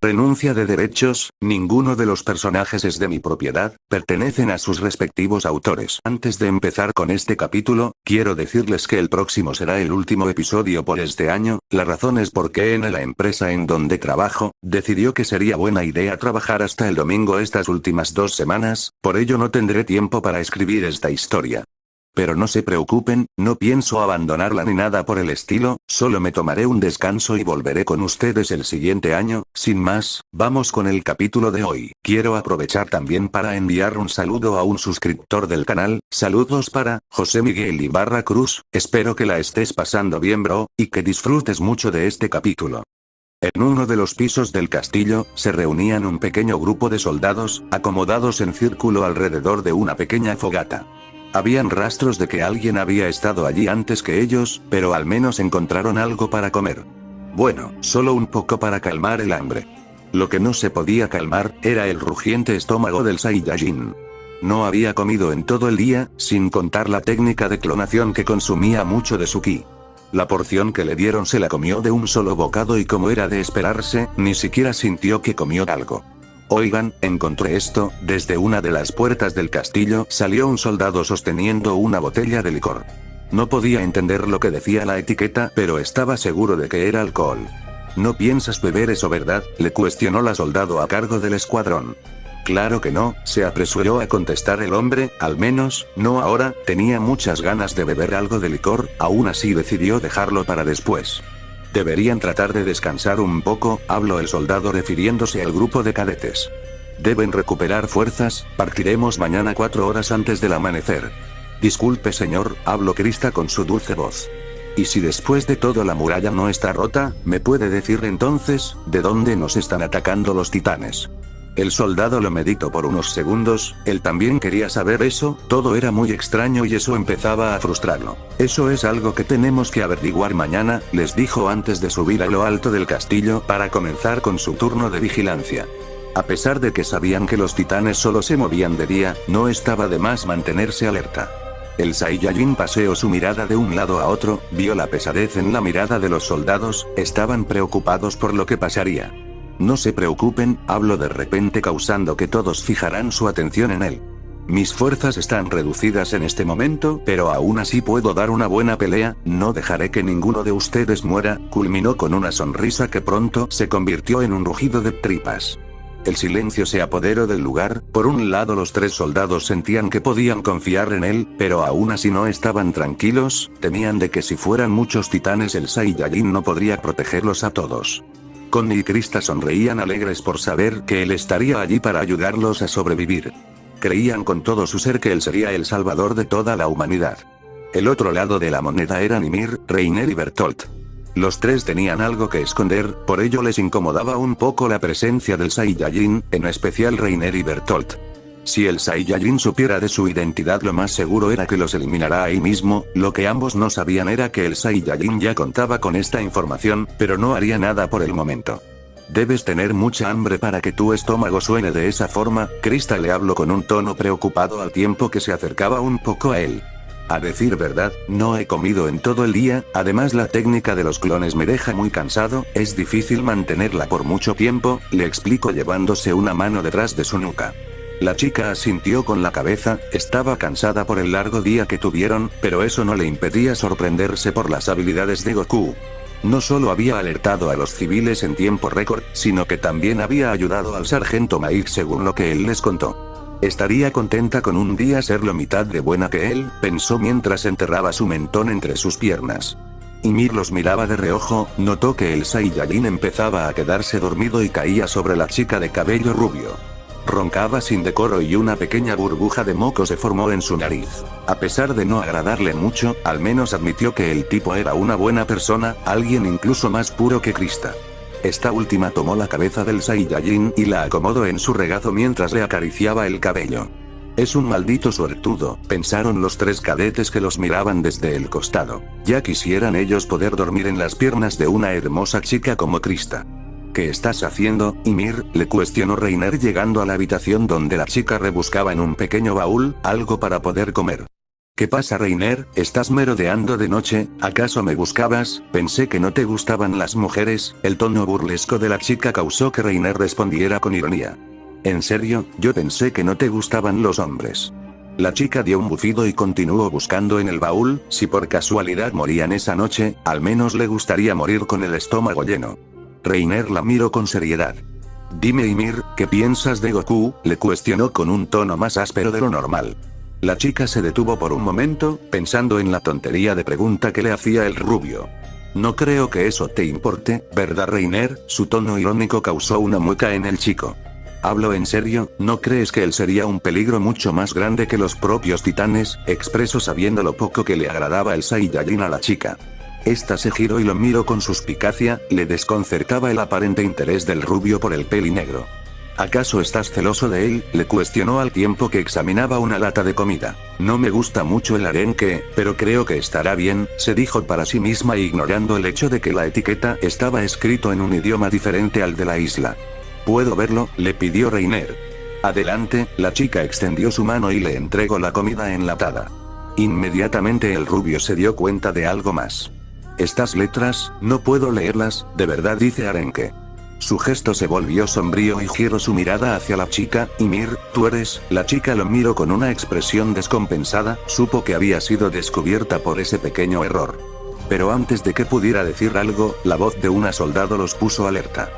Renuncia de derechos, ninguno de los personajes es de mi propiedad, pertenecen a sus respectivos autores. Antes de empezar con este capítulo, quiero decirles que el próximo será el último episodio por este año. La razón es porque en la empresa en donde trabajo, decidió que sería buena idea trabajar hasta el domingo estas últimas 2 semanas, por ello no tendré tiempo para escribir esta historia. Pero no se preocupen, no pienso abandonarla ni nada por el estilo, solo me tomaré un descanso y volveré con ustedes el siguiente año. Sin más, vamos con el capítulo de hoy. Quiero aprovechar también para enviar un saludo a un suscriptor del canal. Saludos para José Miguel Ibarra Cruz, espero que la estés pasando bien, bro, y que disfrutes mucho de este capítulo. En uno de los pisos del castillo, se reunían un pequeño grupo de soldados, acomodados en círculo alrededor de una pequeña fogata. Habían rastros de que alguien había estado allí antes que ellos, pero al menos encontraron algo para comer. Bueno, solo un poco para calmar el hambre. Lo que no se podía calmar, era el rugiente estómago del Saiyajin. No había comido en todo el día, sin contar la técnica de clonación que consumía mucho de su ki. La porción que le dieron se la comió de un solo bocado y como era de esperarse, ni siquiera sintió que comió algo. Oigan, encontré esto. Desde una de las puertas del castillo salió un soldado sosteniendo una botella de licor. No podía entender lo que decía la etiqueta, pero estaba seguro de que era alcohol. ¿No piensas beber eso, verdad?, le cuestionó la soldado a cargo del escuadrón. Claro que no, se apresuró a contestar el hombre, al menos, no ahora. Tenía muchas ganas de beber algo de licor, aún así decidió dejarlo para después. Deberían tratar de descansar un poco, habló el soldado refiriéndose al grupo de cadetes. Deben recuperar fuerzas, partiremos mañana 4 horas antes del amanecer. Disculpe señor, habló Krista con su dulce voz. ¿Y si después de todo la muralla no está rota, me puede decir entonces, de dónde nos están atacando los titanes? El soldado lo meditó por unos segundos, él también quería saber eso, todo era muy extraño y eso empezaba a frustrarlo. Eso es algo que tenemos que averiguar mañana, les dijo antes de subir a lo alto del castillo para comenzar con su turno de vigilancia. A pesar de que sabían que los titanes solo se movían de día, no estaba de más mantenerse alerta. El Saiyajin paseó su mirada de un lado a otro, vio la pesadez en la mirada de los soldados, estaban preocupados por lo que pasaría. No se preocupen, habló de repente causando que todos fijaran su atención en él. Mis fuerzas están reducidas en este momento, pero aún así puedo dar una buena pelea, no dejaré que ninguno de ustedes muera, culminó con una sonrisa que pronto se convirtió en un rugido de tripas. El silencio se apoderó del lugar. Por un lado los 3 soldados sentían que podían confiar en él, pero aún así no estaban tranquilos, temían de que si fueran muchos titanes el Saiyajin no podría protegerlos a todos. Connie y Krista sonreían alegres por saber que él estaría allí para ayudarlos a sobrevivir. Creían con todo su ser que él sería el salvador de toda la humanidad. El otro lado de la moneda eran Ymir, Reiner y Bertolt. Los 3 tenían algo que esconder, por ello les incomodaba un poco la presencia del Saiyajin, en especial Reiner y Bertolt. Si el Saiyajin supiera de su identidad, lo más seguro era que los eliminará ahí mismo. Lo que ambos no sabían era que el Saiyajin ya contaba con esta información, pero no haría nada por el momento. Debes tener mucha hambre para que tu estómago suene de esa forma, Krista le habló con un tono preocupado al tiempo que se acercaba un poco a él. A decir verdad, no he comido en todo el día, además la técnica de los clones me deja muy cansado, es difícil mantenerla por mucho tiempo, le explicó llevándose una mano detrás de su nuca. La chica asintió con la cabeza, estaba cansada por el largo día que tuvieron, pero eso no le impedía sorprenderse por las habilidades de Goku. No solo había alertado a los civiles en tiempo récord, sino que también había ayudado al sargento Mike según lo que él les contó. Estaría contenta con un día ser la mitad de buena que él, pensó mientras enterraba su mentón entre sus piernas. Ymir los miraba de reojo, notó que el Saiyajin empezaba a quedarse dormido y caía sobre la chica de cabello rubio. Roncaba sin decoro y una pequeña burbuja de moco se formó en su nariz. A pesar de no agradarle mucho, al menos admitió que el tipo era una buena persona, alguien incluso más puro que Krista. Esta última tomó la cabeza del Saiyajin y la acomodó en su regazo mientras le acariciaba el cabello. Es un maldito suertudo, pensaron los 3 cadetes que los miraban desde el costado. Ya quisieran ellos poder dormir en las piernas de una hermosa chica como Krista. ¿Qué estás haciendo, Ymir?, le cuestionó Reiner llegando a la habitación donde la chica rebuscaba en un pequeño baúl, algo para poder comer. ¿Qué pasa, Reiner? ¿Estás merodeando de noche? ¿Acaso me buscabas? Pensé que no te gustaban las mujeres. El tono burlesco de la chica causó que Reiner respondiera con ironía. En serio, yo pensé que no te gustaban los hombres. La chica dio un bufido y continuó buscando en el baúl. Si por casualidad morían esa noche, al menos le gustaría morir con el estómago lleno. Reiner la miró con seriedad. Dime, Ymir, ¿qué piensas de Goku? Le cuestionó con un tono más áspero de lo normal. La chica se detuvo por un momento, pensando en la tontería de pregunta que le hacía el rubio. No creo que eso te importe, ¿verdad, Reiner? Su tono irónico causó una mueca en el chico. Hablo en serio, ¿no crees que él sería un peligro mucho más grande que los propios titanes? Expresó sabiendo lo poco que le agradaba el Saiyajin a la chica. Esta se giró y lo miró con suspicacia, le desconcertaba el aparente interés del rubio por el pelinegro. ¿Acaso estás celoso de él? Le cuestionó al tiempo que examinaba una lata de comida. No me gusta mucho el arenque, pero creo que estará bien, se dijo para sí misma ignorando el hecho de que la etiqueta estaba escrito en un idioma diferente al de la isla. ¿Puedo verlo? Le pidió Reiner. Adelante, la chica extendió su mano y le entregó la comida enlatada. Inmediatamente el rubio se dio cuenta de algo más. Estas letras, no puedo leerlas, de verdad, dice arenque. Su gesto se volvió sombrío y giró su mirada hacia la chica. Ymir, ¿tú eres? La chica lo miró con una expresión descompensada, supo que había sido descubierta por ese pequeño error. Pero antes de que pudiera decir algo, la voz de una soldado los puso alerta.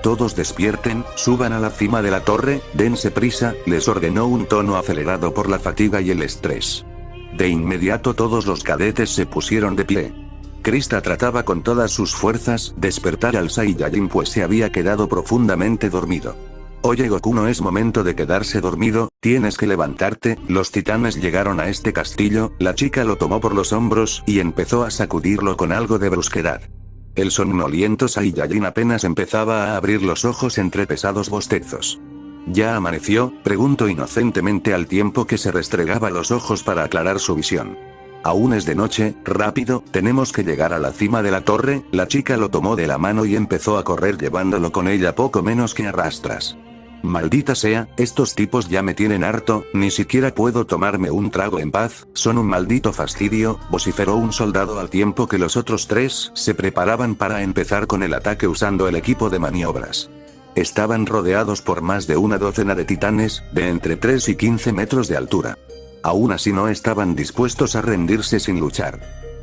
Todos despierten, suban a la cima de la torre, dense prisa, les ordenó un tono acelerado por la fatiga y el estrés. De inmediato todos los cadetes se pusieron de pie. Krista trataba con todas sus fuerzas despertar al Saiyajin, pues se había quedado profundamente dormido. Oye Goku, no es momento de quedarse dormido, tienes que levantarte. Los titanes llegaron a este castillo. La chica lo tomó por los hombros y empezó a sacudirlo con algo de brusquedad. El somnoliento Saiyajin apenas empezaba a abrir los ojos entre pesados bostezos. ¿Ya amaneció?, preguntó inocentemente al tiempo que se restregaba los ojos para aclarar su visión. Aún es de noche, rápido, tenemos que llegar a la cima de la torre. La chica lo tomó de la mano y empezó a correr llevándolo con ella poco menos que a rastras. Maldita sea, estos tipos ya me tienen harto, ni siquiera puedo tomarme un trago en paz, son un maldito fastidio, vociferó un soldado al tiempo que los otros tres se preparaban para empezar con el ataque usando el equipo de maniobras. Estaban rodeados por más de una docena de titanes, de entre 3 y 15 metros de altura. Aún así no estaban dispuestos a rendirse sin luchar.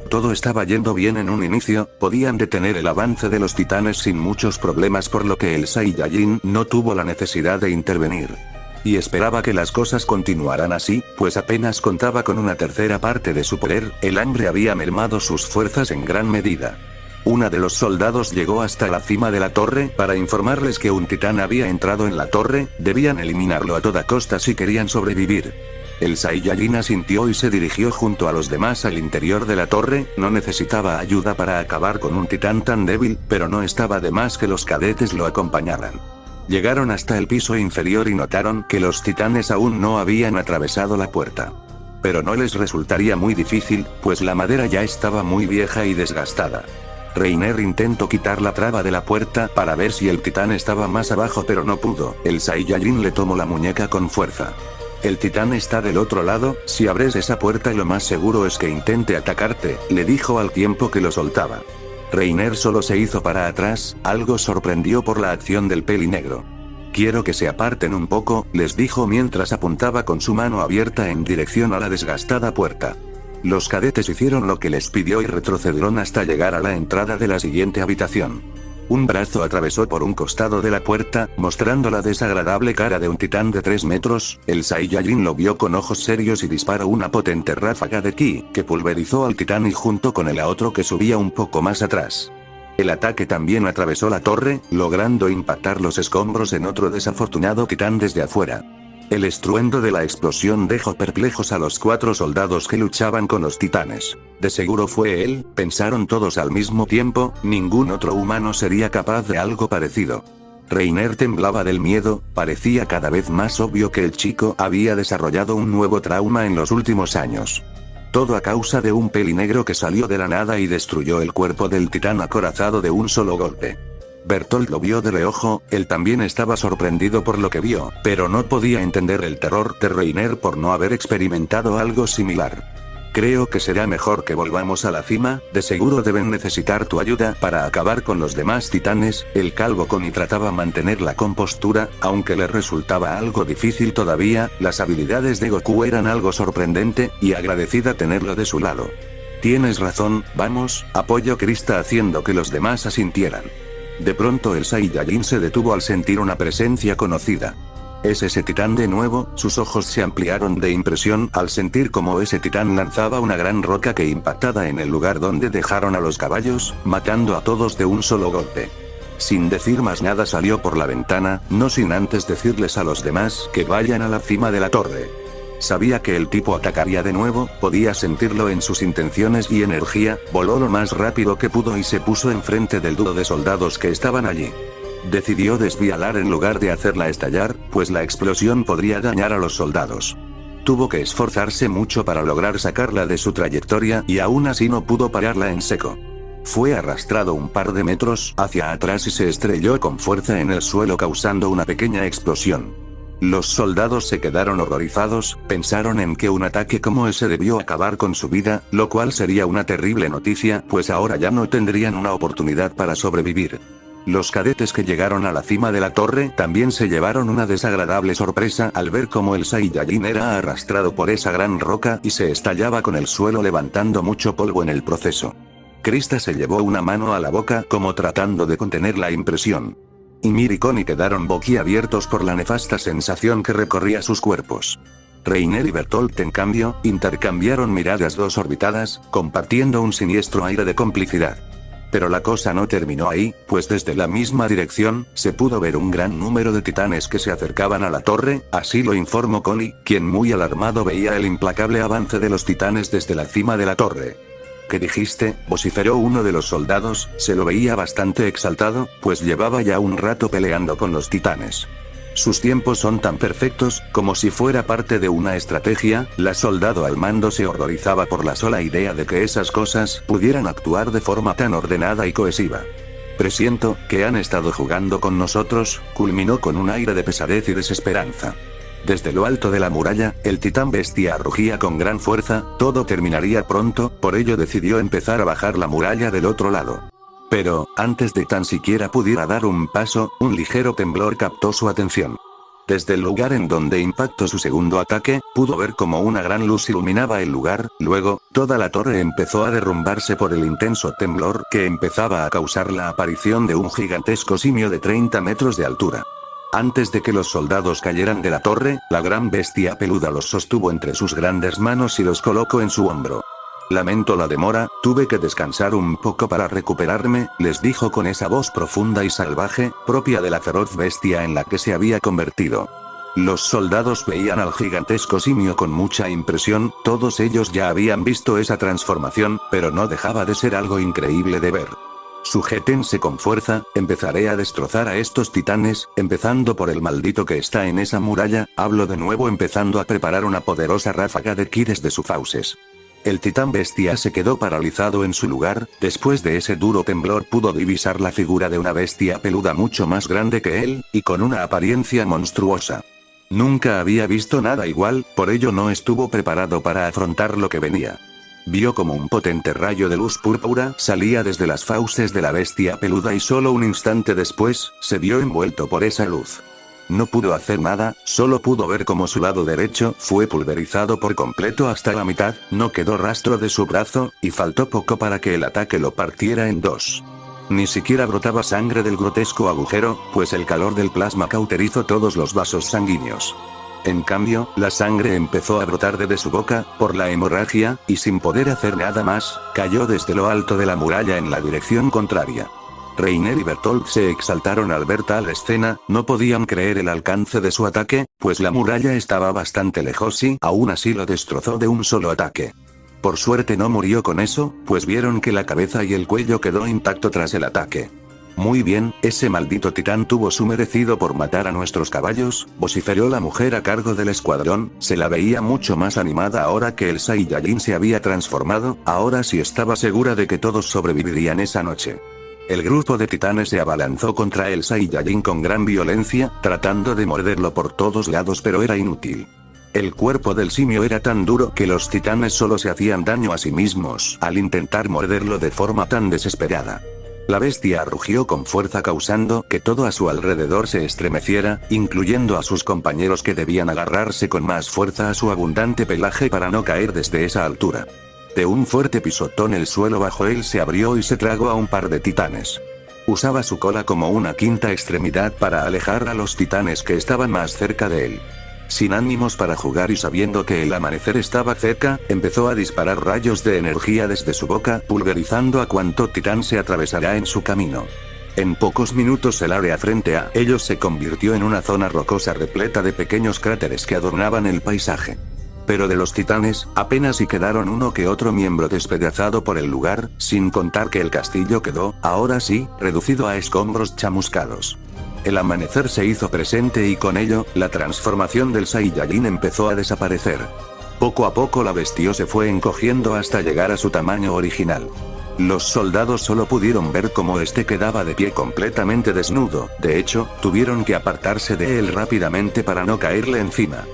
Todo estaba yendo bien en un inicio, podían detener el avance de los titanes sin muchos problemas, por lo que el Saiyajin no tuvo la necesidad de intervenir. Y esperaba que las cosas continuaran así, pues apenas contaba con una tercera parte de su poder, el hambre había mermado sus fuerzas en gran medida. Uno de los soldados llegó hasta la cima de la torre para informarles que un titán había entrado en la torre, debían eliminarlo a toda costa si querían sobrevivir. El Saiyajin asintió y se dirigió junto a los demás al interior de la torre. No necesitaba ayuda para acabar con un titán tan débil, pero no estaba de más que los cadetes lo acompañaran. Llegaron hasta el piso inferior y notaron que los titanes aún no habían atravesado la puerta. Pero no les resultaría muy difícil, pues la madera ya estaba muy vieja y desgastada. Reiner intentó quitar la traba de la puerta para ver si el titán estaba más abajo, pero no pudo. El Saiyajin le tomó la muñeca con fuerza. El titán está del otro lado, si abres esa puerta lo más seguro es que intente atacarte, le dijo al tiempo que lo soltaba. Reiner solo se hizo para atrás, algo sorprendido por la acción del pelinegro. Quiero que se aparten un poco, les dijo mientras apuntaba con su mano abierta en dirección a la desgastada puerta. Los cadetes hicieron lo que les pidió y retrocedieron hasta llegar a la entrada de la siguiente habitación. Un brazo atravesó por un costado de la puerta, mostrando la desagradable cara de un titán de 3 metros, el Saiyajin lo vio con ojos serios y disparó una potente ráfaga de ki, que pulverizó al titán y junto con él a otro que subía un poco más atrás. El ataque también atravesó la torre, logrando impactar los escombros en otro desafortunado titán desde afuera. El estruendo de la explosión dejó perplejos a los 4 soldados que luchaban con los titanes. De seguro fue él, pensaron todos al mismo tiempo, ningún otro humano sería capaz de algo parecido. Reiner temblaba del miedo, parecía cada vez más obvio que el chico había desarrollado un nuevo trauma en los últimos años. Todo a causa de un pelinegro que salió de la nada y destruyó el cuerpo del titán acorazado de un solo golpe. Bertolt lo vio de reojo, él también estaba sorprendido por lo que vio, pero no podía entender el terror de Reiner por no haber experimentado algo similar. Creo que será mejor que volvamos a la cima, de seguro deben necesitar tu ayuda para acabar con los demás titanes. El calvo Connie trataba mantener la compostura, aunque le resultaba algo difícil todavía. Las habilidades de Goku eran algo sorprendente, y agradecida tenerlo de su lado. Tienes razón, vamos, apoyó Krista haciendo que los demás asintieran. De pronto el Saiyajin se detuvo al sentir una presencia conocida. ¿Es ese titán de nuevo? Sus ojos se ampliaron de impresión al sentir como ese titán lanzaba una gran roca que impactada en el lugar donde dejaron a los caballos, matando a todos de un solo golpe. Sin decir más nada salió por la ventana, no sin antes decirles a los demás que vayan a la cima de la torre. Sabía que el tipo atacaría de nuevo, podía sentirlo en sus intenciones y energía, voló lo más rápido que pudo y se puso enfrente del dúo de soldados que estaban allí. Decidió desvialar en lugar de hacerla estallar, pues la explosión podría dañar a los soldados. Tuvo que esforzarse mucho para lograr sacarla de su trayectoria y aún así no pudo pararla en seco. Fue arrastrado un par de metros hacia atrás y se estrelló con fuerza en el suelo causando una pequeña explosión. Los soldados se quedaron horrorizados, pensaron en que un ataque como ese debió acabar con su vida, lo cual sería una terrible noticia, pues ahora ya no tendrían una oportunidad para sobrevivir. Los cadetes que llegaron a la cima de la torre también se llevaron una desagradable sorpresa al ver cómo el Saiyajin era arrastrado por esa gran roca y se estallaba con el suelo levantando mucho polvo en el proceso. Krista se llevó una mano a la boca como tratando de contener la impresión. Ymir y Connie quedaron boquiabiertos por la nefasta sensación que recorría sus cuerpos. Reiner y Bertolt en cambio, intercambiaron miradas desorbitadas, compartiendo un siniestro aire de complicidad. Pero la cosa no terminó ahí, pues desde la misma dirección, se pudo ver un gran número de titanes que se acercaban a la torre, así lo informó Connie, quien muy alarmado veía el implacable avance de los titanes desde la cima de la torre. ¿Qué dijiste?, vociferó uno de los soldados, se lo veía bastante exaltado, pues llevaba ya un rato peleando con los titanes. Sus tiempos son tan perfectos, como si fuera parte de una estrategia. La soldado al mando se horrorizaba por la sola idea de que esas cosas pudieran actuar de forma tan ordenada y cohesiva. Presiento que han estado jugando con nosotros, culminó con un aire de pesadez y desesperanza. Desde lo alto de la muralla, el titán bestia rugía con gran fuerza, todo terminaría pronto, por ello decidió empezar a bajar la muralla del otro lado. Pero, antes de tan siquiera pudiera dar un paso, un ligero temblor captó su atención. Desde el lugar en donde impactó su segundo ataque, pudo ver como una gran luz iluminaba el lugar, luego, toda la torre empezó a derrumbarse por el intenso temblor que empezaba a causar la aparición de un gigantesco simio de 30 metros de altura. Antes de que los soldados cayeran de la torre, la gran bestia peluda los sostuvo entre sus grandes manos y los colocó en su hombro. Lamento la demora, tuve que descansar un poco para recuperarme, les dijo con esa voz profunda y salvaje, propia de la feroz bestia en la que se había convertido. Los soldados veían al gigantesco simio con mucha impresión, todos ellos ya habían visto esa transformación, pero no dejaba de ser algo increíble de ver. Sujétense con fuerza, empezaré a destrozar a estos titanes, empezando por el maldito que está en esa muralla, hablo de nuevo empezando a preparar una poderosa ráfaga de ki desde sus fauces. El titán bestia se quedó paralizado en su lugar, después de ese duro temblor pudo divisar la figura de una bestia peluda mucho más grande que él, y con una apariencia monstruosa. Nunca había visto nada igual, por ello no estuvo preparado para afrontar lo que venía. Vio como un potente rayo de luz púrpura salía desde las fauces de la bestia peluda y solo un instante después, se vio envuelto por esa luz. No pudo hacer nada, solo pudo ver cómo su lado derecho fue pulverizado por completo hasta la mitad, no quedó rastro de su brazo, y faltó poco para que el ataque lo partiera en dos. Ni siquiera brotaba sangre del grotesco agujero, pues el calor del plasma cauterizó todos los vasos sanguíneos. En cambio, la sangre empezó a brotar desde su boca, por la hemorragia, y sin poder hacer nada más, cayó desde lo alto de la muralla en la dirección contraria. Reiner y Bertolt se exaltaron al ver tal escena, no podían creer el alcance de su ataque, pues la muralla estaba bastante lejos y aún así lo destrozó de un solo ataque. Por suerte no murió con eso, pues vieron que la cabeza y el cuello quedó intacto tras el ataque. Muy bien, ese maldito titán tuvo su merecido por matar a nuestros caballos, vociferó la mujer a cargo del escuadrón, se la veía mucho más animada ahora que el Saiyajin se había transformado, ahora sí estaba segura de que todos sobrevivirían esa noche. El grupo de titanes se abalanzó contra el Saiyajin con gran violencia, tratando de morderlo por todos lados pero era inútil. El cuerpo del simio era tan duro que los titanes solo se hacían daño a sí mismos al intentar morderlo de forma tan desesperada. La bestia rugió con fuerza causando que todo a su alrededor se estremeciera, incluyendo a sus compañeros que debían agarrarse con más fuerza a su abundante pelaje para no caer desde esa altura. De un fuerte pisotón el suelo bajo él se abrió y se tragó a un par de titanes. Usaba su cola como una quinta extremidad para alejar a los titanes que estaban más cerca de él. Sin ánimos para jugar y sabiendo que el amanecer estaba cerca, empezó a disparar rayos de energía desde su boca, pulverizando a cuanto titán se atravesará en su camino. En pocos minutos el área frente a ellos se convirtió en una zona rocosa repleta de pequeños cráteres que adornaban el paisaje. Pero de los titanes, apenas si quedaron uno que otro miembro despedazado por el lugar, sin contar que el castillo quedó, ahora sí, reducido a escombros chamuscados. El amanecer se hizo presente y con ello, la transformación del Saiyajin empezó a desaparecer. Poco a poco la bestia se fue encogiendo hasta llegar a su tamaño original. Los soldados solo pudieron ver cómo este quedaba de pie completamente desnudo, de hecho, tuvieron que apartarse de él rápidamente para no caerle encima.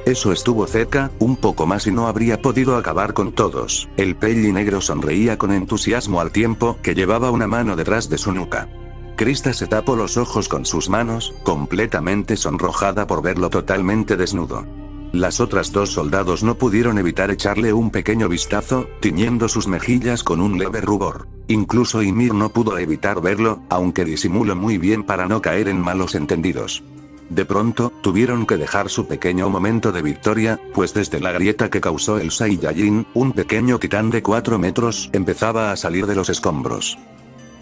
Eso estuvo cerca, un poco más y no habría podido acabar con todos. El peli negro sonreía con entusiasmo al tiempo que llevaba una mano detrás de su nuca. Krista se tapó los ojos con sus manos, completamente sonrojada por verlo totalmente desnudo. Las otras dos soldados no pudieron evitar echarle un pequeño vistazo, tiñendo sus mejillas con un leve rubor. Incluso Ymir no pudo evitar verlo, aunque disimuló muy bien para no caer en malos entendidos. De pronto, tuvieron que dejar su pequeño momento de victoria, pues desde la grieta que causó el Saiyajin, un pequeño titán de 4 metros empezaba a salir de los escombros.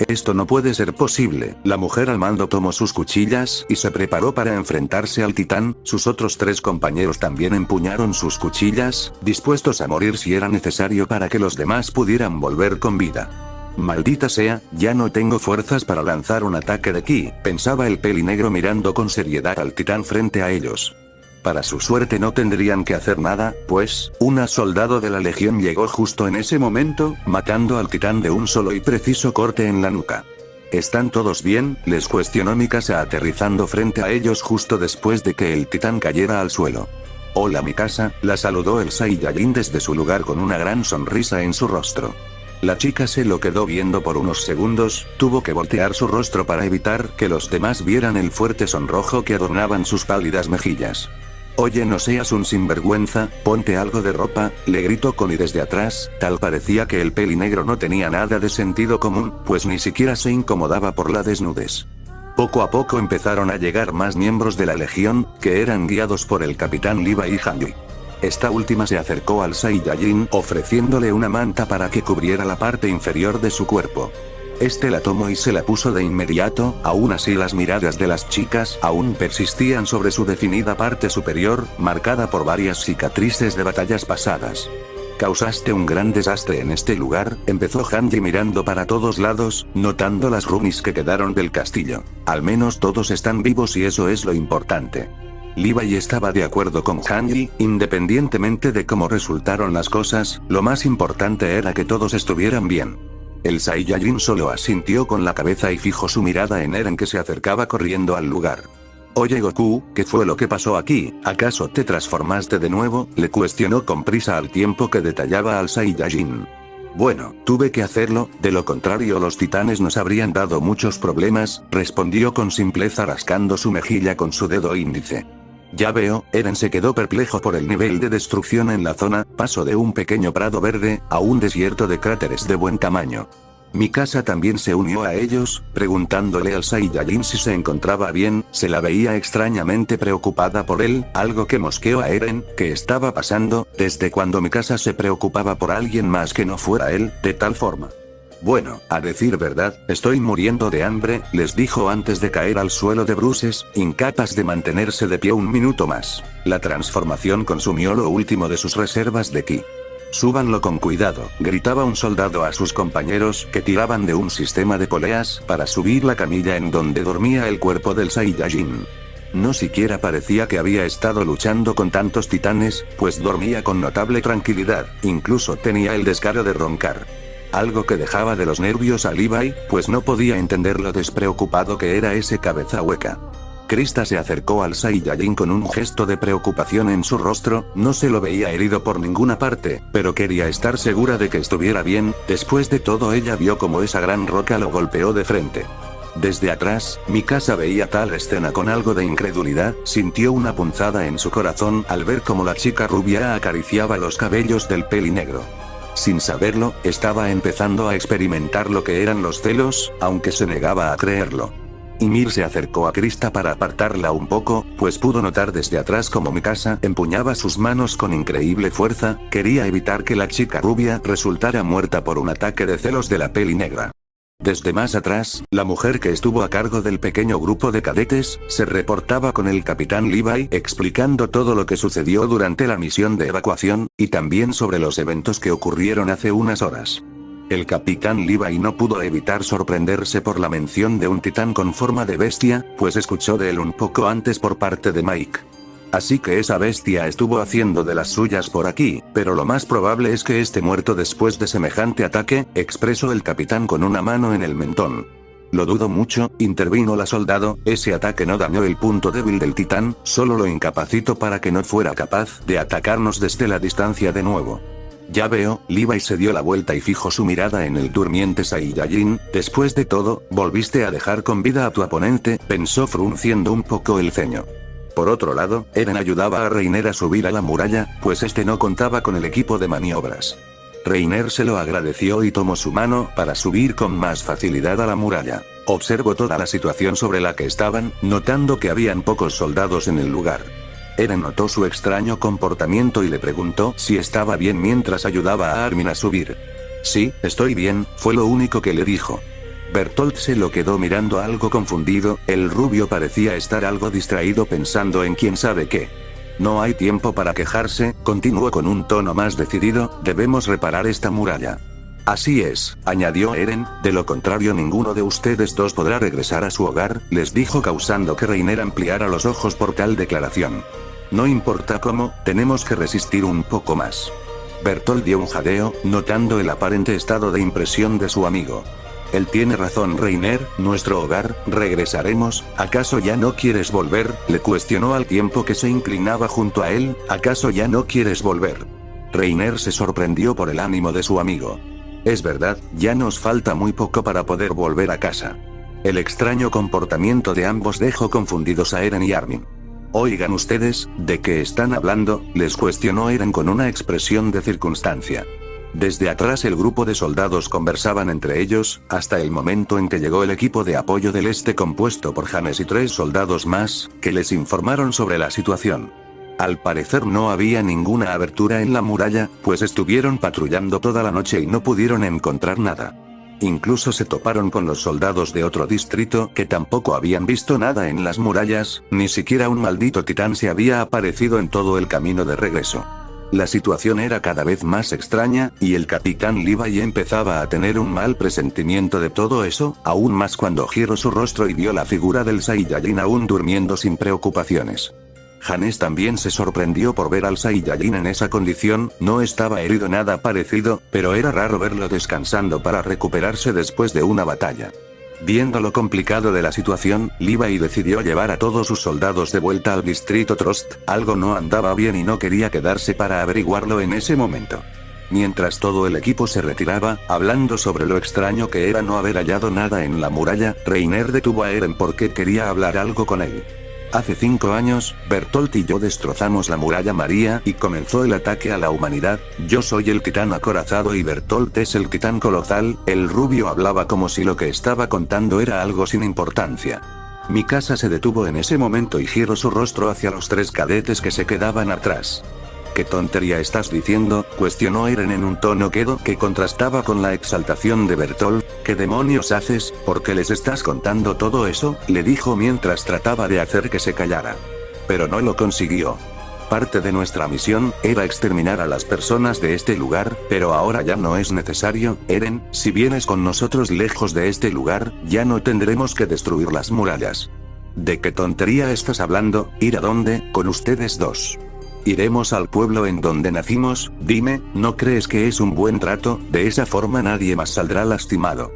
Esto no puede ser posible. La mujer al mando tomó sus cuchillas y se preparó para enfrentarse al titán. Sus otros 3 compañeros también empuñaron sus cuchillas, dispuestos a morir si era necesario para que los demás pudieran volver con vida. Maldita sea, ya no tengo fuerzas para lanzar un ataque de ki, pensaba el peli negro mirando con seriedad al titán frente a ellos. Para su suerte no tendrían que hacer nada, pues, un soldado de la legión llegó justo en ese momento, matando al titán de un solo y preciso corte en la nuca. ¿Están todos bien?, les cuestionó Mikasa aterrizando frente a ellos justo después de que el titán cayera al suelo. Hola Mikasa, la saludó el Saiyajin desde su lugar con una gran sonrisa en su rostro. La chica se lo quedó viendo por unos segundos, tuvo que voltear su rostro para evitar que los demás vieran el fuerte sonrojo que adornaban sus pálidas mejillas. Oye, no seas un sinvergüenza, ponte algo de ropa, le gritó Connie desde atrás, tal parecía que el peli negro no tenía nada de sentido común, pues ni siquiera se incomodaba por la desnudez. Poco a poco empezaron a llegar más miembros de la legión, que eran guiados por el capitán Levi y Hanji. Esta última se acercó al Saiyajin ofreciéndole una manta para que cubriera la parte inferior de su cuerpo. Este la tomó y se la puso de inmediato, aún así las miradas de las chicas aún persistían sobre su definida parte superior, marcada por varias cicatrices de batallas pasadas. Causaste un gran desastre en este lugar, empezó Hanji mirando para todos lados, notando las rumis que quedaron del castillo. Al menos todos están vivos y eso es lo importante. Levi estaba de acuerdo con Hanji, independientemente de cómo resultaron las cosas, lo más importante era que todos estuvieran bien. El Saiyajin solo asintió con la cabeza y fijó su mirada en Eren que se acercaba corriendo al lugar. Oye Goku, ¿qué fue lo que pasó aquí? ¿Acaso te transformaste de nuevo?, le cuestionó con prisa al tiempo que detallaba al Saiyajin. Bueno, tuve que hacerlo, de lo contrario los titanes nos habrían dado muchos problemas, respondió con simpleza rascando su mejilla con su dedo índice. Ya veo, Eren se quedó perplejo por el nivel de destrucción en la zona, pasó de un pequeño prado verde, a un desierto de cráteres de buen tamaño. Mikasa también se unió a ellos, preguntándole al Saiyajin si se encontraba bien, se la veía extrañamente preocupada por él, algo que mosqueó a Eren, ¿qué estaba pasando? Desde cuando Mikasa se preocupaba por alguien más que no fuera él, de tal forma. Bueno, a decir verdad, estoy muriendo de hambre, les dijo antes de caer al suelo de bruces, incapaz de mantenerse de pie un minuto más. La transformación consumió lo último de sus reservas de ki. Súbanlo con cuidado, gritaba un soldado a sus compañeros que tiraban de un sistema de poleas para subir la camilla en donde dormía el cuerpo del Saiyajin. No siquiera parecía que había estado luchando con tantos titanes, pues dormía con notable tranquilidad, incluso tenía el descaro de roncar. Algo que dejaba de los nervios a Levi, pues no podía entender lo despreocupado que era ese cabeza hueca. Krista se acercó al Saiyajin con un gesto de preocupación en su rostro, no se lo veía herido por ninguna parte, pero quería estar segura de que estuviera bien. Después de todo, ella vio como esa gran roca lo golpeó de frente. Desde atrás, Mikasa veía tal escena con algo de incredulidad, sintió una punzada en su corazón al ver cómo la chica rubia acariciaba los cabellos del pelinegro. Sin saberlo, estaba empezando a experimentar lo que eran los celos, aunque se negaba a creerlo. Ymir se acercó a Krista para apartarla un poco, pues pudo notar desde atrás como Mikasa empuñaba sus manos con increíble fuerza, quería evitar que la chica rubia resultara muerta por un ataque de celos de la pelinegra. Desde más atrás, la mujer que estuvo a cargo del pequeño grupo de cadetes, se reportaba con el capitán Levi explicando todo lo que sucedió durante la misión de evacuación, y también sobre los eventos que ocurrieron hace unas horas. El capitán Levi no pudo evitar sorprenderse por la mención de un titán con forma de bestia, pues escuchó de él un poco antes por parte de Mike. Así que esa bestia estuvo haciendo de las suyas por aquí, pero lo más probable es que esté muerto después de semejante ataque, expresó el capitán con una mano en el mentón. Lo dudo mucho, intervino la soldado, ese ataque no dañó el punto débil del titán, solo lo incapacitó para que no fuera capaz de atacarnos desde la distancia de nuevo. Ya veo, Levi se dio la vuelta y fijó su mirada en el durmiente Saiyajin. Después de todo, volviste a dejar con vida a tu oponente, pensó frunciendo un poco el ceño. Por otro lado, Eren ayudaba a Reiner a subir a la muralla, pues este no contaba con el equipo de maniobras. Reiner se lo agradeció y tomó su mano para subir con más facilidad a la muralla. Observó toda la situación sobre la que estaban, notando que habían pocos soldados en el lugar. Eren notó su extraño comportamiento y le preguntó si estaba bien mientras ayudaba a Armin a subir. Sí, estoy bien, fue lo único que le dijo. Bertolt se lo quedó mirando algo confundido, el rubio parecía estar algo distraído pensando en quién sabe qué. No hay tiempo para quejarse, continuó con un tono más decidido, debemos reparar esta muralla. Así es, añadió Eren, de lo contrario ninguno de ustedes dos podrá regresar a su hogar, les dijo causando que Reiner ampliara los ojos por tal declaración. No importa cómo, tenemos que resistir un poco más. Bertolt dio un jadeo, notando el aparente estado de impresión de su amigo. Él tiene razón Reiner, nuestro hogar, regresaremos, ¿acaso ya no quieres volver? Le cuestionó al tiempo que se inclinaba junto a él, ¿acaso ya no quieres volver? Reiner se sorprendió por el ánimo de su amigo. Es verdad, ya nos falta muy poco para poder volver a casa. El extraño comportamiento de ambos dejó confundidos a Eren y Armin. Oigan ustedes, ¿de qué están hablando? Les cuestionó Eren con una expresión de circunstancia. Desde atrás el grupo de soldados conversaban entre ellos, hasta el momento en que llegó el equipo de apoyo del este compuesto por Hannes y 3 soldados más, que les informaron sobre la situación. Al parecer no había ninguna abertura en la muralla, pues estuvieron patrullando toda la noche y no pudieron encontrar nada. Incluso se toparon con los soldados de otro distrito que tampoco habían visto nada en las murallas, ni siquiera un maldito titán se había aparecido en todo el camino de regreso. La situación era cada vez más extraña, y el capitán Levi empezaba a tener un mal presentimiento de todo eso, aún más cuando giró su rostro y vio la figura del Saiyajin aún durmiendo sin preocupaciones. Hannes también se sorprendió por ver al Saiyajin en esa condición, no estaba herido nada parecido, pero era raro verlo descansando para recuperarse después de una batalla. Viendo lo complicado de la situación, Levi decidió llevar a todos sus soldados de vuelta al distrito Trost, algo no andaba bien y no quería quedarse para averiguarlo en ese momento. Mientras todo el equipo se retiraba, hablando sobre lo extraño que era no haber hallado nada en la muralla, Reiner detuvo a Eren porque quería hablar algo con él. Hace 5 años, Bertolt y yo destrozamos la muralla María y comenzó el ataque a la humanidad. Yo soy el titán acorazado y Bertolt es el titán colosal. El rubio hablaba como si lo que estaba contando era algo sin importancia. Mikasa se detuvo en ese momento y giró su rostro hacia los 3 cadetes que se quedaban atrás. ¿Qué tontería estás diciendo?, cuestionó Eren en un tono quedo que contrastaba con la exaltación de Bertolt. ¿Qué demonios haces? ¿Por qué les estás contando todo eso?, le dijo mientras trataba de hacer que se callara. Pero no lo consiguió. Parte de nuestra misión era exterminar a las personas de este lugar, pero ahora ya no es necesario. Eren, si vienes con nosotros lejos de este lugar, ya no tendremos que destruir las murallas. ¿De qué tontería estás hablando? ¿Ir a dónde? Con ustedes dos. Iremos al pueblo en donde nacimos. Dime, ¿no crees que es un buen trato? De esa forma nadie más saldrá lastimado.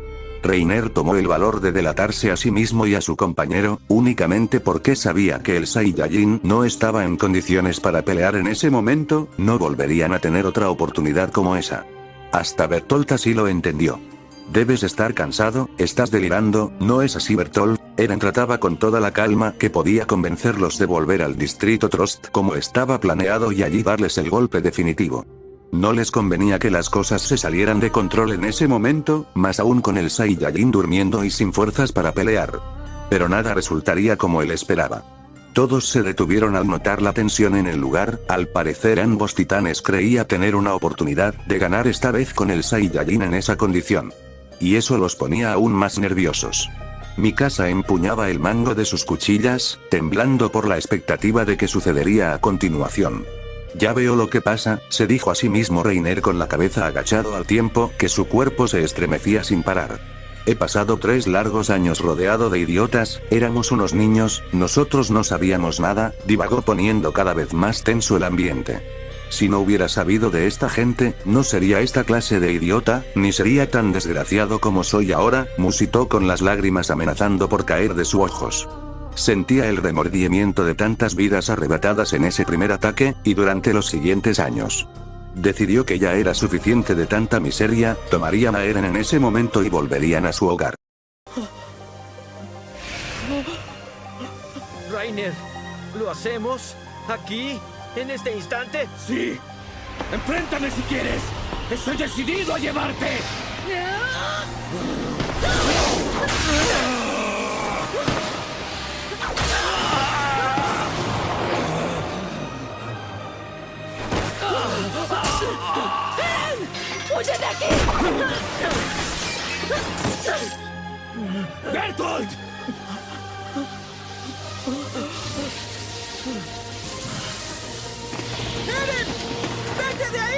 Reiner tomó el valor de delatarse a sí mismo y a su compañero, únicamente porque sabía que el Saiyajin no estaba en condiciones para pelear en ese momento, no volverían a tener otra oportunidad como esa. Hasta Bertolt así lo entendió. Debes estar cansado, estás delirando, ¿no es así Bertolt? Eren trataba con toda la calma que podía convencerlos de volver al distrito Trust como estaba planeado y allí darles el golpe definitivo. No les convenía que las cosas se salieran de control en ese momento, más aún con el Saiyajin durmiendo y sin fuerzas para pelear. Pero nada resultaría como él esperaba. Todos se detuvieron al notar la tensión en el lugar, al parecer ambos titanes creía tener una oportunidad de ganar esta vez con el Saiyajin en esa condición. Y eso los ponía aún más nerviosos. Mikasa empuñaba el mango de sus cuchillas, temblando por la expectativa de qué sucedería a continuación. Ya veo lo que pasa, se dijo a sí mismo Reiner con la cabeza agachado al tiempo que su cuerpo se estremecía sin parar. He pasado 3 largos años rodeado de idiotas, éramos unos niños, nosotros no sabíamos nada, divagó poniendo cada vez más tenso el ambiente. Si no hubiera sabido de esta gente, no sería esta clase de idiota, ni sería tan desgraciado como soy ahora, musitó con las lágrimas amenazando por caer de sus ojos. Sentía el remordimiento de tantas vidas arrebatadas en ese primer ataque, y durante los siguientes años. Decidió que ya era suficiente de tanta miseria, tomarían a Eren en ese momento y volverían a su hogar. Reiner, ¿lo hacemos? ¿Aquí? ¿En este instante? ¡Sí! ¡Enfréntame si quieres! ¡Estoy decidido a llevarte! ¡Huye de aquí! ¡Bertolt! ¡Eren! ¡Vete de ahí!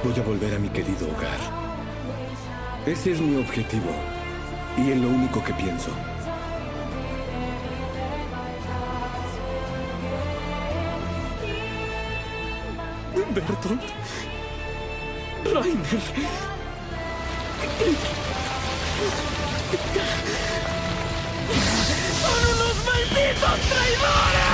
Voy a volver a mi querido hogar. Ese es mi objetivo. Y en lo único que pienso. Bertolt. Reiner. ¡Son unos malditos traidores!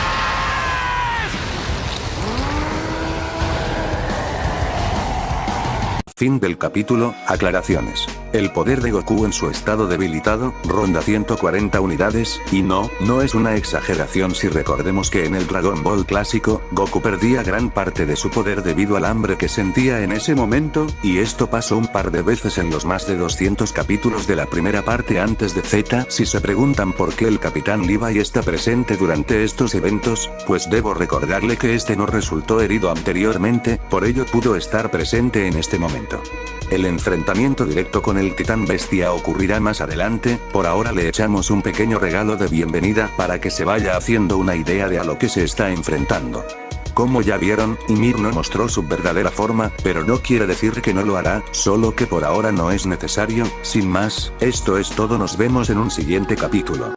Fin del capítulo, aclaraciones. El poder de Goku en su estado debilitado, ronda 140 unidades, y no es una exageración si recordemos que en el Dragon Ball clásico, Goku perdía gran parte de su poder debido al hambre que sentía en ese momento, y esto pasó un par de veces en los más de 200 capítulos de la primera parte antes de Z. Si se preguntan por qué el Capitán Levi está presente durante estos eventos, pues debo recordarle que este no resultó herido anteriormente, por ello pudo estar presente en este momento. El enfrentamiento directo con el Titán Bestia ocurrirá más adelante, por ahora le echamos un pequeño regalo de bienvenida para que se vaya haciendo una idea de a lo que se está enfrentando. Como ya vieron, Ymir no mostró su verdadera forma, pero no quiere decir que no lo hará, solo que por ahora no es necesario. Sin más, esto es todo, nos vemos en un siguiente capítulo.